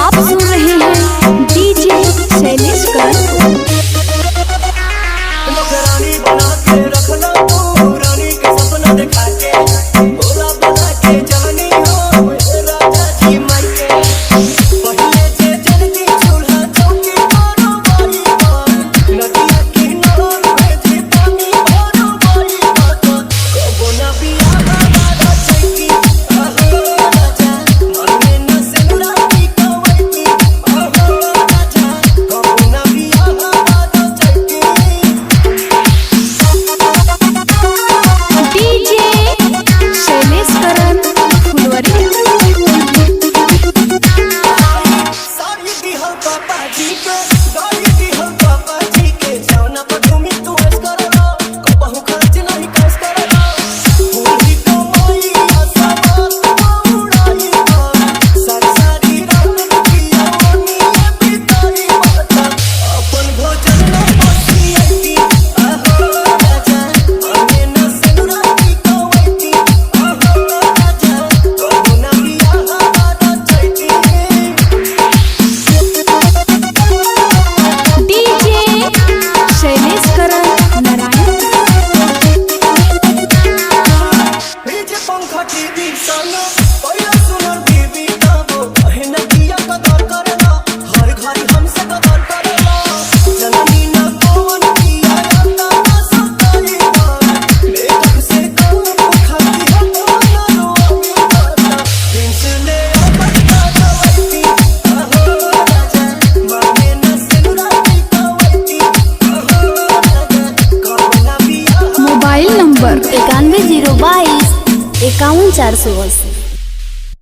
आप सुन रहे हैं डीजे शैलेश करण। रानी बना के रखना तू, रानी के सपना दिखा के भोला बना के जानी हो राजा जी माई के। पहले से जल्दी चूल्हा चौकी मारो बाई बात, नदिया किनार में थी पानी भरो बाई बात। कबो ना बिया बाबा चैती आहो राजा, मने न सिंदूरा की कवैती आहो राजा। कबो ना बिया बाबा चैती। डीजे शैलेश करण फुलवरी। साड़ी दिहल पापा जी के, गाड़ी दिहल पापा जी के, जौना पर तुमी तू ऐस करला, कबहू खर्च नहीं कैस करला। पूरी कमाई आशा बात उड़ाई बात, सारी रात किया मनी बिताई बात। अपन भोजन न बसी आईती आहो राजा, मने न सिंदूरा की कवैती आहो राजा। कबो ना बिया बाबा चैती। डीजे शैलेश करण नारायण। जे पंखा टीवी संग पहिला सुनर बीबी तबो कहे न किया कदर करला, हर घड़ी हमसे कदर करला। जननी न कौन किया अंदा न सताई बात, लेकर से कौन खाती हम न रोई बात। प्रिंस ले अपना दवाई आहो राजा, मने न सिंदूरा की कवैती आहो राजा। कबो ना बिया मोबाइल नंबर 91 022 51 480।